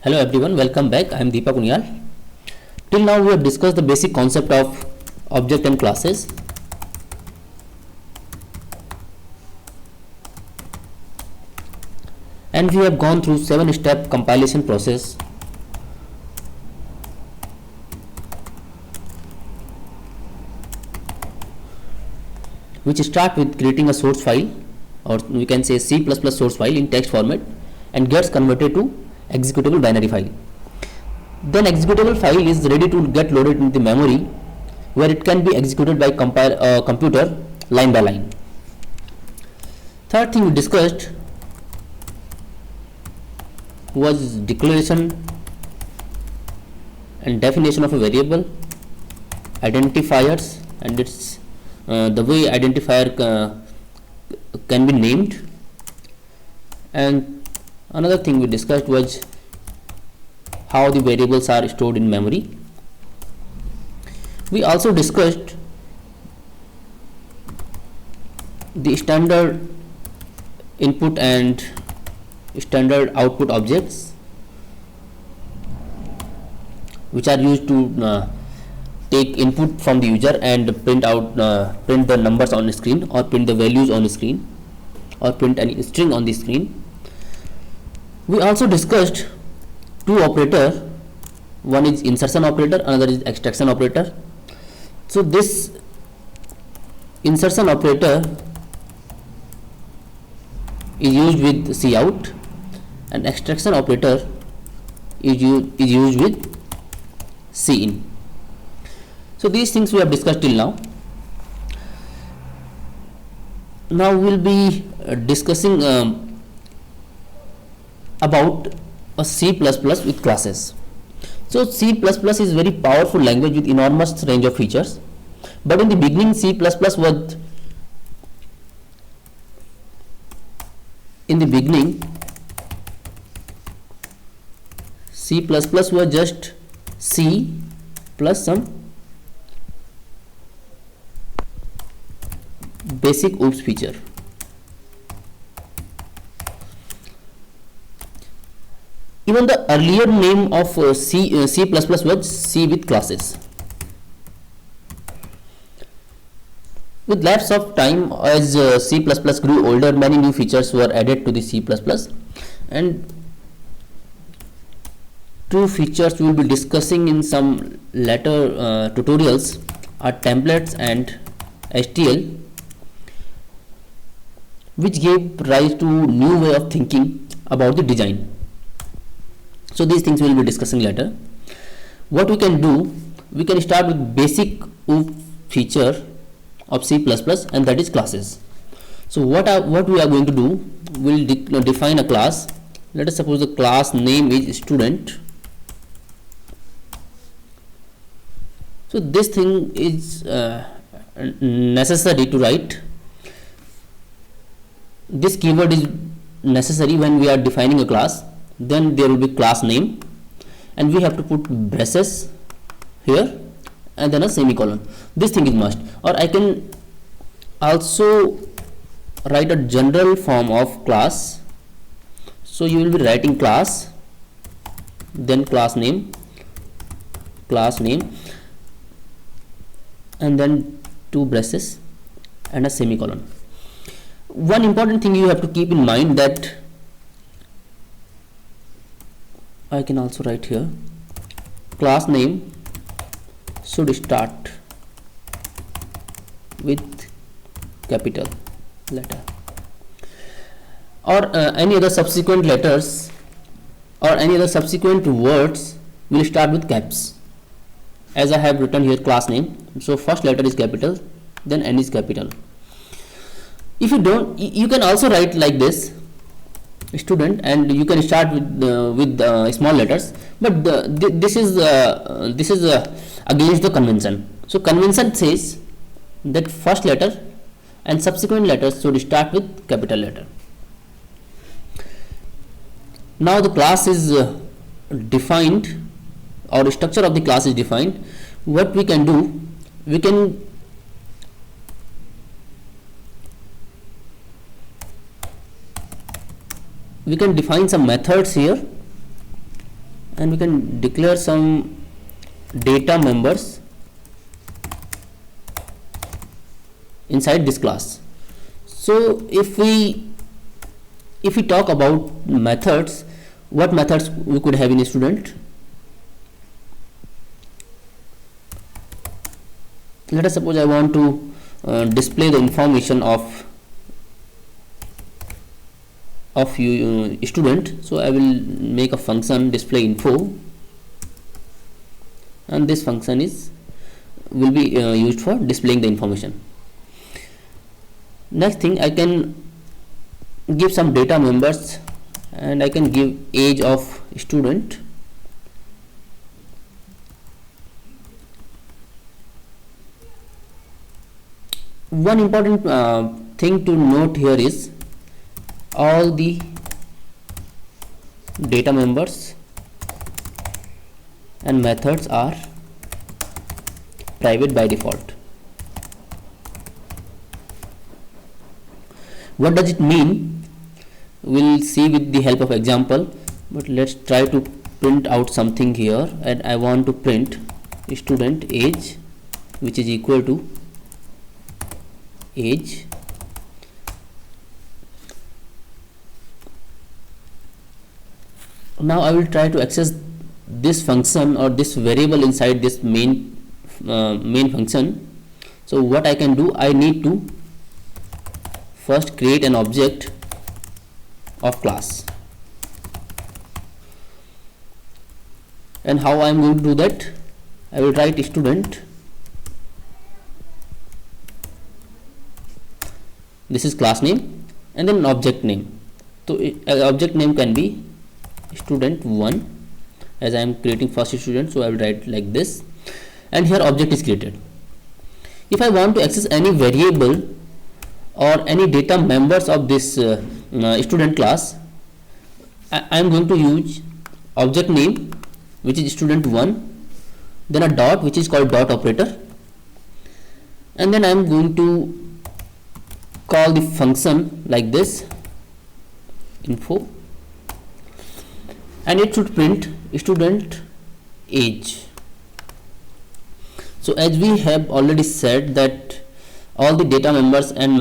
Hello everyone, welcome back. I am Deepak Unyal. Till now we have discussed the basic concept of object and classes. And we have gone through 7-step compilation process. Which start with creating a source file, or we can say C++ source file in text format, and gets converted to executable binary file. Then executable file is ready to get loaded in the memory, where it can be executed by computer line by line. Third thing we discussed was declaration and definition of a variable, identifiers, and its the way identifier can be named. And another thing we discussed was how the variables are stored in memory. We also discussed the standard input and standard output objects, which are used to take input from the user and print the numbers on the screen, or print the values on the screen, or print any string on the screen. We also discussed two operators. One is insertion operator, another is extraction operator. So this insertion operator is used with cout, and extraction operator is used with cin. So these things we have discussed till now. Now we will be discussing about a C++ with classes. So C++ is very powerful language with enormous range of features, but in the beginning C++ was just C plus some basic OOPS feature. Even the earlier name of C++ was C with classes. With lapse of time, as C++ grew older, many new features were added to the C++, and two features we will be discussing in some later tutorials are templates and STL, which gave rise to new way of thinking about the design. So these things we will be discussing later. What we can do, we can start with basic OOP feature of C++, and that is classes. So what we are going to do, we will define a class. Let us suppose the class name is student. So this thing is necessary to write. This keyword is necessary when we are defining a class. Then there will be class name, and we have to put braces here and then a semicolon. This thing is must. Or I can also write a general form of class. So you will be writing class, then class name, and then two braces and a semicolon. One important thing you have to keep in mind, that I can also write here, class name should start with capital letter, or any other subsequent letters or any other subsequent words will start with caps, as I have written here class name. So first letter is capital, then N is capital. If you don't, you can also write like this, student, and you can start with small letters, but this is against the convention. So convention says that first letter and subsequent letters should start with capital letter. Now the class is defined, or structure of the class is defined. What we can do, we can define some methods here and we can declare some data members inside this class. So if we talk about methods, what methods we could have in a student? Let us suppose I want to display the information of you student. So I will make a function display info, and this function will be used for displaying the information. Next thing, I can give some data members, and I can give age of student, one important thing to note here is all the data members and methods are private by default. What does it mean? We'll see with the help of example, but let's try to print out something here. And I want to print student age, which is equal to age. Now I will try to access this function or this variable inside this main function. So what I can do, I need to first create an object of class. And how I am going to do that? I will write student, this is class name, and then object name. So object name can be student1, as I am creating first student, so I will write like this, and here object is created. If I want to access any variable or any data members of this student class, I am going to use object name, which is student1, then a dot, which is called dot operator, and then I am going to call the function like this, info, and it should print student age. So as we have already said that all the data members and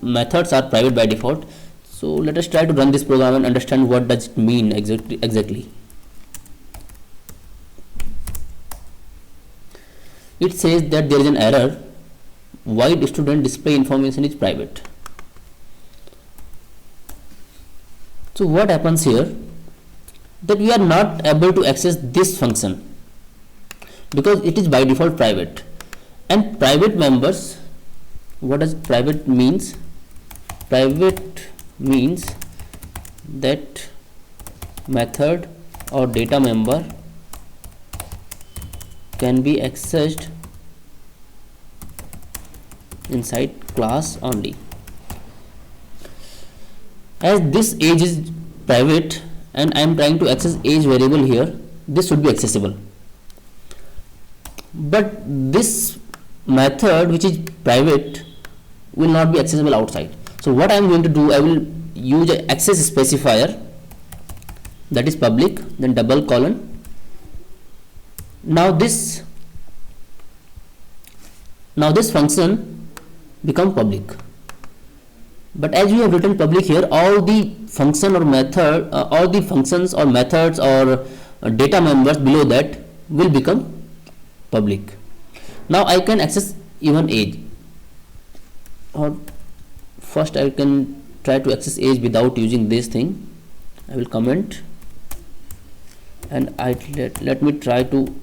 methods are private by default, so let us try to run this program and understand what does it mean exactly. It says that there is an error, void student display information is private. So what happens here, that we are not able to access this function because it is by default private. And private members, what does private means? Private means that method or data member can be accessed inside class only. As this age is private and I am trying to access age variable here, this should be accessible. But this method, which is private, will not be accessible outside. So what I am going to do, I will use an access specifier, that is public, then double colon. Now this function become public. But as we have written public here, all the function or method, all the functions or methods or data members below that will become public. Now I can access even age, or first I can try to access age without using this thing. I will comment and let me try to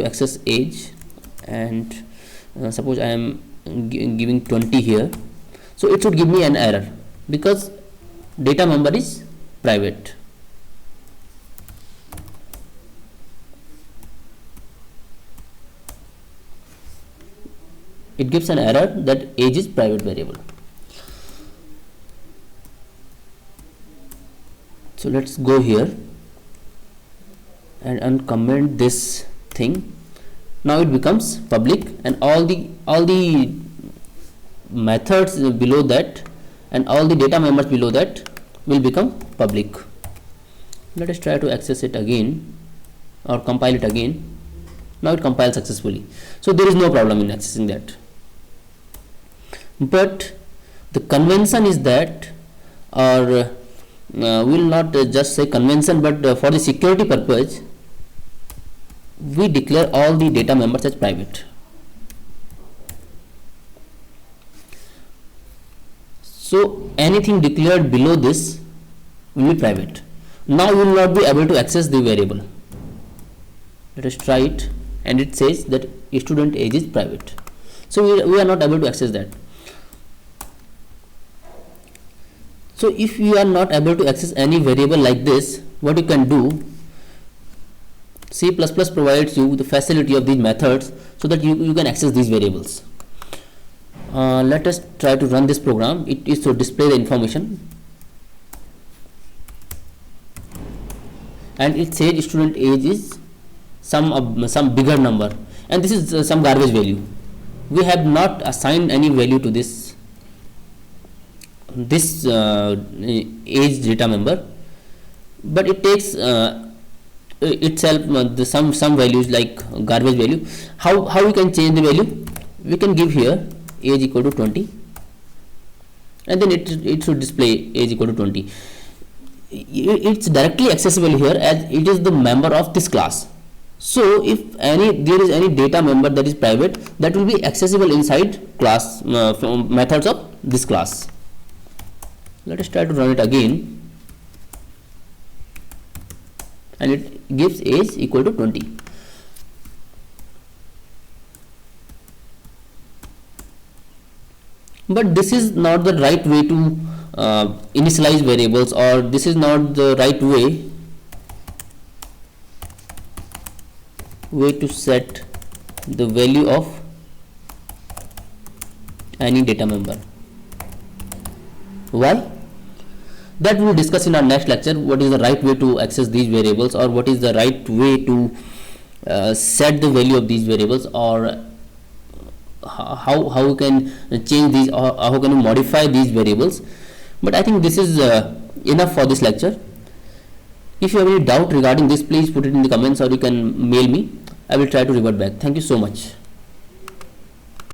access age, and suppose I am giving 20 here, so it should give me an error because data member is private. It gives an error that age is private variable. So let's go here and uncomment this thing. Now it becomes public, and all the methods below that and all the data members below that will become public. Let us try to access it again or compile it again. Now it compiles successfully, so there is no problem in accessing that. But the convention is that, or will not just say convention, but for the security purpose we declare all the data members as private. So anything declared below this will be private. Now we will not be able to access the variable. Let us try it, and it says that student age is private, so we are not able to access that. So if you are not able to access any variable like this, what you can do, C++ provides you the facility of these methods so that you can access these variables. Let us try to run this program. It is to display the information, and it says student age is some bigger number, and this is some garbage value. We have not assigned any value to this age data member, but it takes itself some values like garbage value. How we can change the value? We can give here age equal to 20, and then it should display age equal to 20. It's directly accessible here as it is the member of this class. So if there is any data member that is private, that will be accessible inside class methods of this class. Let us try to run it again, and it gives age equal to 20. But this is not the right way to initialize variables, or this is not the right way to set the value of any data member. Why? That we will discuss in our next lecture. What is the right way to access these variables, or what is the right way to set the value of these variables, or how we can change these, or how can we modify these variables. But I think this is enough for this lecture. If you have any doubt regarding this, please put it in the comments, or you can mail me. I will try to revert back. Thank you so much.